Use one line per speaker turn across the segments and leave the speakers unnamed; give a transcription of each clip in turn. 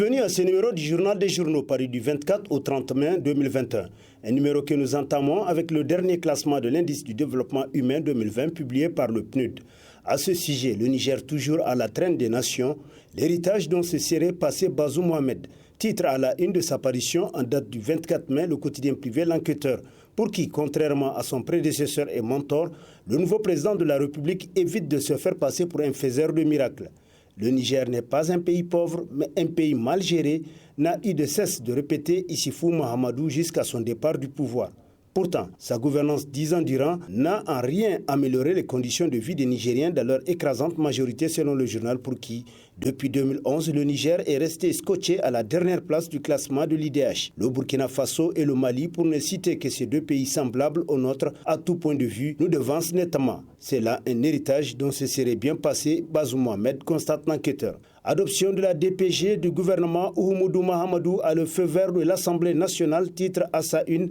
Bienvenue à ce numéro du Journal des Journaux, paru du 24 au 30 mai 2021. Un numéro que nous entamons avec le dernier classement de l'indice du développement humain 2020 publié par le PNUD. À ce sujet, le Niger toujours à la traîne des nations, l'héritage dont se serait passé Bazoum Mohamed. Titre à la une de sa parution en date du 24 mai, le quotidien privé L'Enquêteur, pour qui, contrairement à son prédécesseur et mentor, le nouveau président de la République évite de se faire passer pour un faiseur de miracles. Le Niger n'est pas un pays pauvre, mais un pays mal géré, n'a eu de cesse de répéter Issifou Mahamadou jusqu'à son départ du pouvoir. Pourtant, sa gouvernance 10 ans durant n'a en rien amélioré les conditions de vie des Nigériens dans leur écrasante majorité selon le journal pour qui, depuis 2011, le Niger est resté scotché à la dernière place du classement de l'IDH. Le Burkina Faso et le Mali, pour ne citer que ces deux pays semblables aux nôtres à tout point de vue, nous devancent nettement. C'est là un héritage dont se serait bien passé Bazoum Mohamed, constate l'enquêteur. Adoption de la DPG du gouvernement Oumoudou Mahamadou à le feu vert de l'Assemblée nationale, titre à sa une.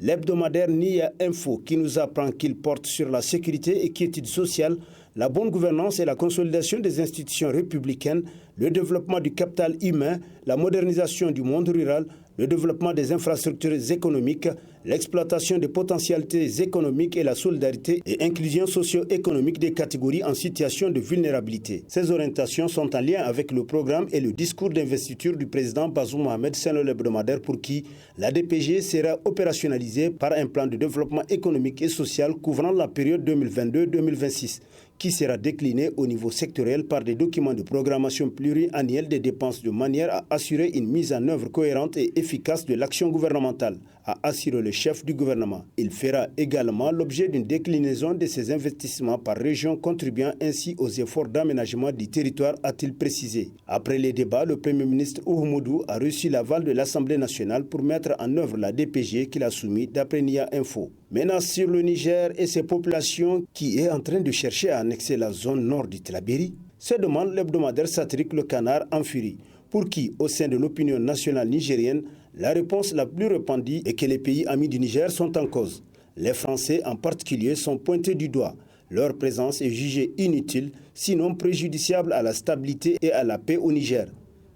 L'hebdomadaire NIA Info qui nous apprend qu'il porte sur la sécurité et quiétude sociale, la bonne gouvernance et la consolidation des institutions républicaines, le développement du capital humain, la modernisation du monde rural, le développement des infrastructures économiques, l'exploitation des potentialités économiques et la solidarité et inclusion socio-économique des catégories en situation de vulnérabilité. Ces orientations sont en lien avec le programme et le discours d'investiture du président Bazoum Mohamed selon l'hebdomadaire pour qui la DPG sera opérationnalisée par un plan de développement économique et social couvrant la période 2022-2026 qui sera décliné au niveau sectoriel par des documents de programmation pluriannuelle des dépenses de manière à assurer une mise en œuvre cohérente et efficace de l'action gouvernementale, a assuré le chef du gouvernement. Il fera également l'objet d'une déclinaison de ces investissements par région contribuant ainsi aux efforts d'aménagement du territoire, a-t-il précisé. Après les débats, le Premier ministre Oumoudou a reçu l'aval de l'Assemblée nationale pour mettre en œuvre la DPG qu'il a soumise d'après NIA Info. Menace sur le Niger et ses populations qui est en train de chercher à annexer la zone nord du Tillabéri, se demande l'hebdomadaire satirique Le Canard en furie, pour qui, au sein de l'opinion nationale nigérienne, la réponse la plus répandue est que les pays amis du Niger sont en cause. Les Français en particulier sont pointés du doigt. Leur présence est jugée inutile, sinon préjudiciable à la stabilité et à la paix au Niger.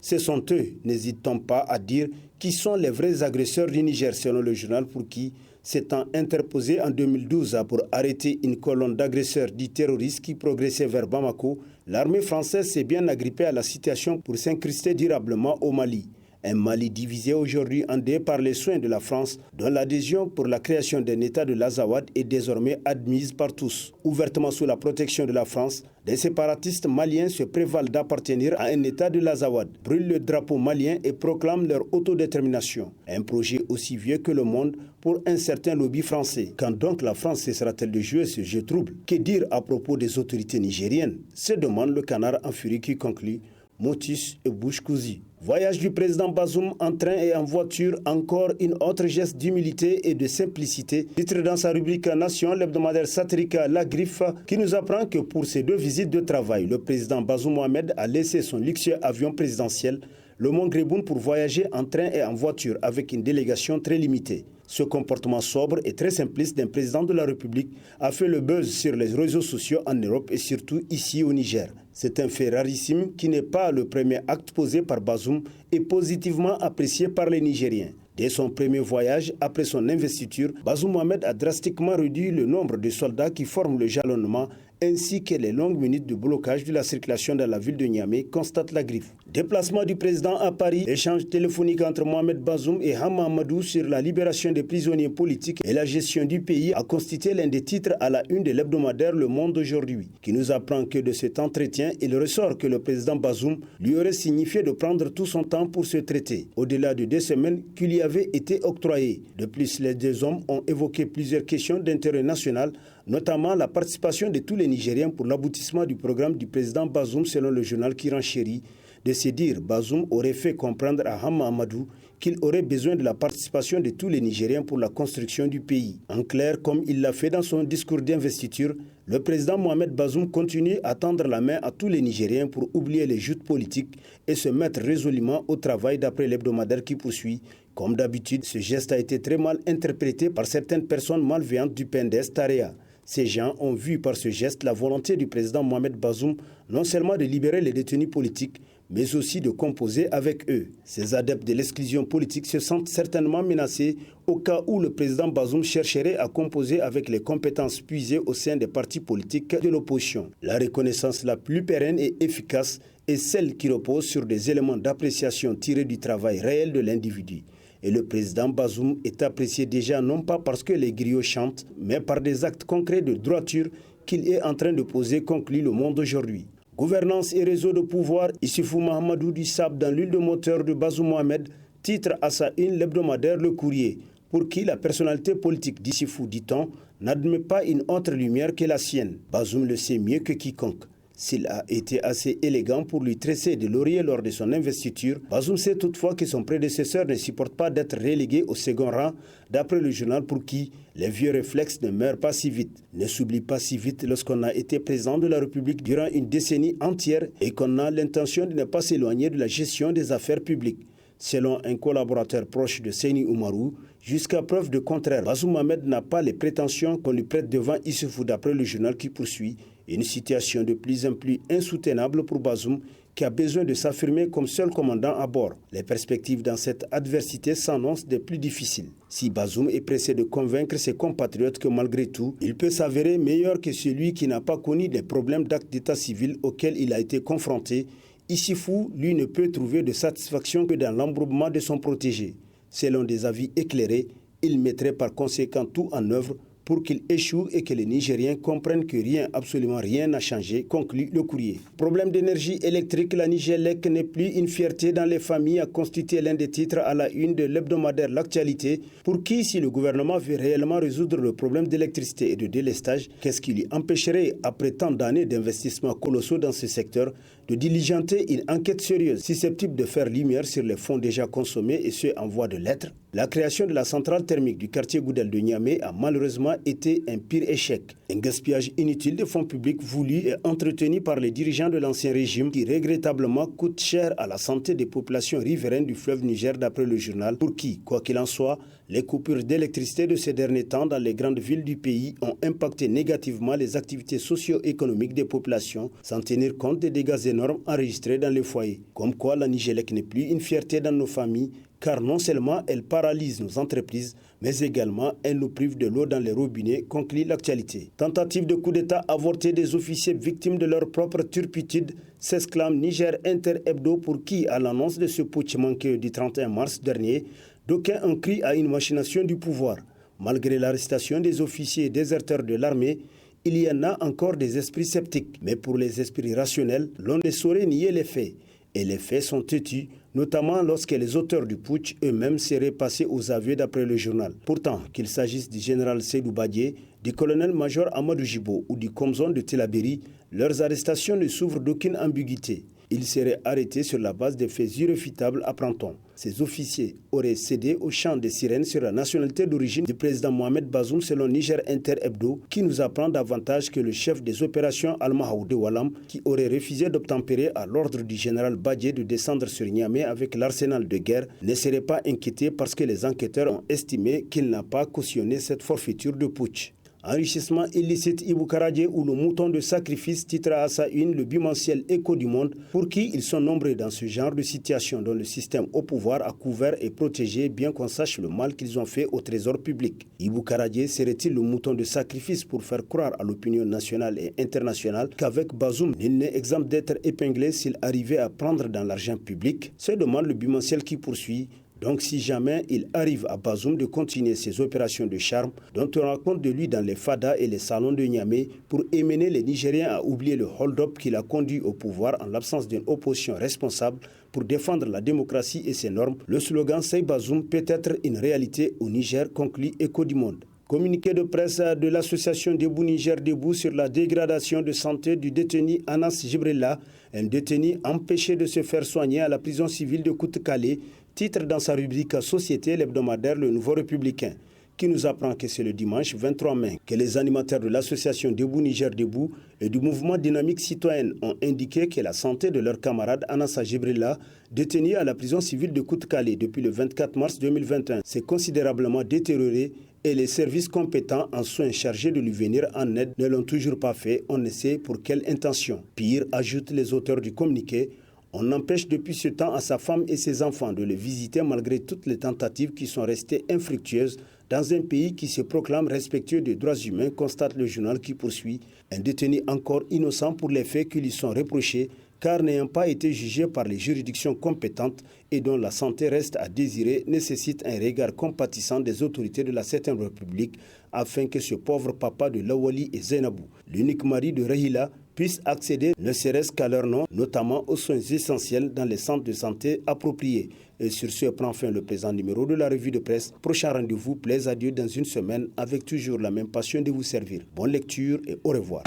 Ce sont eux, n'hésitons pas à dire, qui sont les vrais agresseurs du Niger, selon le journal pour qui, s'étant interposé en 2012 pour arrêter une colonne d'agresseurs dits terroristes qui progressait vers Bamako, l'armée française s'est bien agrippée à la situation pour s'incruster durablement au Mali. Un Mali divisé aujourd'hui en deux par les soins de la France, dont l'adhésion pour la création d'un État de l'Azawad est désormais admise par tous. Ouvertement sous la protection de la France, des séparatistes maliens se prévalent d'appartenir à un État de l'Azawad, brûlent le drapeau malien et proclament leur autodétermination. Un projet aussi vieux que le monde pour un certain lobby français. Quand donc la France cessera-t-elle de jouer ce jeu trouble? Que dire à propos des autorités nigériennes? Se demande le Canard en furie qui conclut motus et bouche cousue. Voyage du président Bazoum en train et en voiture, encore une autre geste d'humilité et de simplicité. Titre dans sa rubrique Nation, l'hebdomadaire satirique La Griffe, qui nous apprend que pour ces deux visites de travail, le président Bazoum Mohamed a laissé son luxueux avion présidentiel, le Mont Greboun, pour voyager en train et en voiture avec une délégation très limitée. Ce comportement sobre et très simpliste d'un président de la République a fait le buzz sur les réseaux sociaux en Europe et surtout ici au Niger. C'est un fait rarissime qui n'est pas le premier acte posé par Bazoum et positivement apprécié par les Nigériens. Dès son premier voyage, après son investiture, Bazoum Mohamed a drastiquement réduit le nombre de soldats qui forment le jalonnement ainsi que les longues minutes de blocage de la circulation dans la ville de Niamey, constate La Griffe. Déplacement du président à Paris, échange téléphonique entre Mohamed Bazoum et Hama Amadou sur la libération des prisonniers politiques et la gestion du pays a constitué l'un des titres à la une de l'hebdomadaire Le Monde aujourd'hui, qui nous apprend que de cet entretien, il ressort que le président Bazoum lui aurait signifié de prendre tout son temps pour se traiter, au-delà de 2 semaines qui lui avaient été octroyées. De plus, les deux hommes ont évoqué plusieurs questions d'intérêt national, notamment la participation de tous les Nigériens pour l'aboutissement du programme du président Bazoum selon le journal qui renchérit. De se dire, Bazoum aurait fait comprendre à Hama Amadou qu'il aurait besoin de la participation de tous les Nigériens pour la construction du pays. En clair, comme il l'a fait dans son discours d'investiture, le président Mohamed Bazoum continue à tendre la main à tous les Nigériens pour oublier les joutes politiques et se mettre résolument au travail d'après l'hebdomadaire qui poursuit. Comme d'habitude, ce geste a été très mal interprété par certaines personnes malveillantes du PNDS Tarea. Ces gens ont vu par ce geste la volonté du président Mohamed Bazoum non seulement de libérer les détenus politiques, mais aussi de composer avec eux. Ces adeptes de l'exclusion politique se sentent certainement menacés au cas où le président Bazoum chercherait à composer avec les compétences puisées au sein des partis politiques de l'opposition. La reconnaissance la plus pérenne et efficace est celle qui repose sur des éléments d'appréciation tirés du travail réel de l'individu. Et le président Bazoum est apprécié déjà non pas parce que les griots chantent, mais par des actes concrets de droiture qu'il est en train de poser, conclut Le Monde aujourd'hui. Gouvernance et réseau de pouvoir, Issoufou Mahamadou du Sab dans l'huile de moteur de Bazoum Mohamed, titre à sa une l'hebdomadaire Le Courrier, pour qui la personnalité politique d'Issoufou, dit-on, n'admet pas une autre lumière que la sienne. Bazoum le sait mieux que quiconque. S'il a été assez élégant pour lui tresser des lauriers lors de son investiture, Bazoum sait toutefois que son prédécesseur ne supporte pas d'être relégué au second rang, d'après le journal pour qui les vieux réflexes ne meurent pas si vite. Ne s'oublie pas si vite lorsqu'on a été président de la République durant une décennie entière et qu'on a l'intention de ne pas s'éloigner de la gestion des affaires publiques. Selon un collaborateur proche de Seyni Oumarou, jusqu'à preuve de contraire, Bazoum Mohamed n'a pas les prétentions qu'on lui prête devant Issoufou, d'après le journal qui poursuit. Une situation de plus en plus insoutenable pour Bazoum qui a besoin de s'affirmer comme seul commandant à bord. Les perspectives dans cette adversité s'annoncent des plus difficiles. Si Bazoum est pressé de convaincre ses compatriotes que malgré tout, il peut s'avérer meilleur que celui qui n'a pas connu les problèmes d'actes d'état civil auxquels il a été confronté, Issoufou, lui, ne peut trouver de satisfaction que dans l'embourbement de son protégé. Selon des avis éclairés, il mettrait par conséquent tout en œuvre pour qu'il échoue et que les Nigériens comprennent que rien, absolument rien n'a changé, conclut Le Courrier. Problème d'énergie électrique, la Nigélec n'est plus une fierté dans les familles, a constitué l'un des titres à la une de l'hebdomadaire L'Actualité, pour qui, si le gouvernement veut réellement résoudre le problème d'électricité et de délestage, qu'est-ce qui lui empêcherait, après tant d'années d'investissements colossaux dans ce secteur, de diligenter une enquête sérieuse susceptible de faire lumière sur les fonds déjà consommés et ceux en voie de l'être? La création de la centrale thermique du quartier Goudel de Niamey a malheureusement été un pire échec. Un gaspillage inutile de fonds publics voulus et entretenus par les dirigeants de l'ancien régime qui regrettablement coûte cher à la santé des populations riveraines du fleuve Niger, d'après le journal, pour qui, quoi qu'il en soit, les coupures d'électricité de ces derniers temps dans les grandes villes du pays ont impacté négativement les activités socio-économiques des populations, sans tenir compte des dégâts énormes enregistrés dans les foyers. Comme quoi la Nigélec n'est plus une fierté dans nos familles, car non seulement elle paralyse nos entreprises, mais également elle nous prive de l'eau dans les robinets, conclut L'Actualité. Tentative de coup d'État avortée des officiers victimes de leur propre turpitude, s'exclame Niger Inter Hebdo, pour qui, à l'annonce de ce putsch manqué du 31 mars dernier, d'aucuns ont crié à une machination du pouvoir. Malgré l'arrestation des officiers déserteurs de l'armée, il y en a encore des esprits sceptiques. Mais pour les esprits rationnels, l'on ne saurait nier les faits. Et les faits sont têtus, notamment lorsque les auteurs du putsch eux-mêmes seraient passés aux aveux, d'après le journal. Pourtant, qu'il s'agisse du général Seydou Badié, du colonel-major Amadou Jibo ou du Komzon de Telabéry, leurs arrestations ne s'ouvrent d'aucune ambiguïté. Ils seraient arrêtés sur la base des faits irréfutables, apprend-on. Ces officiers auraient cédé au chant des sirènes sur la nationalité d'origine du président Mohamed Bazoum, selon Niger Inter Hebdo, qui nous apprend davantage que le chef des opérations Al-Mahaou de Walam, qui aurait refusé d'obtempérer à l'ordre du général Badié de descendre sur Niamey avec l'arsenal de guerre, ne serait pas inquiété parce que les enquêteurs ont estimé qu'il n'a pas cautionné cette forfaiture de putsch. Enrichissement illicite Ibou Karadje ou le mouton de sacrifice, titre à sa une le bimensuel Écho du Monde, pour qui ils sont nombreux dans ce genre de situation dont le système au pouvoir a couvert et protégé, bien qu'on sache le mal qu'ils ont fait au trésor public. Ibou Karadje serait-il le mouton de sacrifice pour faire croire à l'opinion nationale et internationale qu'avec Bazoum, il n'est exempt d'être épinglé s'il arrivait à prendre dans l'argent public? Se demande le bimensuel qui poursuit. Donc si jamais il arrive à Bazoum de continuer ses opérations de charme, dont on raconte de lui dans les fadas et les salons de Niamey, pour émener les Nigériens à oublier le hold-up qui l'a conduit au pouvoir en l'absence d'une opposition responsable pour défendre la démocratie et ses normes, le slogan Sey Bazoum peut être une réalité au Niger, conclut Écho du Monde. Communiqué de presse de l'association Debout Niger Debout sur la dégradation de santé du détenu Anas Jibrilla, un détenu empêché de se faire soigner à la prison civile de Koute-Kalé, titre dans sa rubrique Société, l'hebdomadaire Le Nouveau Républicain, qui nous apprend que c'est le dimanche 23 mai que les animateurs de l'association Debout Niger Debout et du mouvement Dynamique Citoyenne ont indiqué que la santé de leur camarade Anas Jibrilla, détenu à la prison civile de Koute-Kalé depuis le 24 mars 2021, s'est considérablement détériorée et les services compétents en soins chargés de lui venir en aide ne l'ont toujours pas fait, on ne sait pour quelle intention. Pire, ajoutent les auteurs du communiqué, On empêche depuis ce temps à sa femme et ses enfants de le visiter malgré toutes les tentatives qui sont restées infructueuses dans un pays qui se proclame respectueux des droits humains, constate le journal qui poursuit. Un détenu encore innocent pour les faits qui lui sont reprochés, car n'ayant pas été jugé par les juridictions compétentes et dont la santé reste à désirer, nécessite un regard compatissant des autorités de la 7e République afin que ce pauvre papa de Lawali et Zainabou, l'unique mari de Rahila, puisse accéder ne serait-ce qu'à leur nom, notamment aux soins essentiels dans les centres de santé appropriés. Et sur ce prend fin le présent numéro de la revue de presse. Prochain rendez-vous, plaise à Dieu dans une semaine avec toujours la même passion de vous servir. Bonne lecture et au revoir.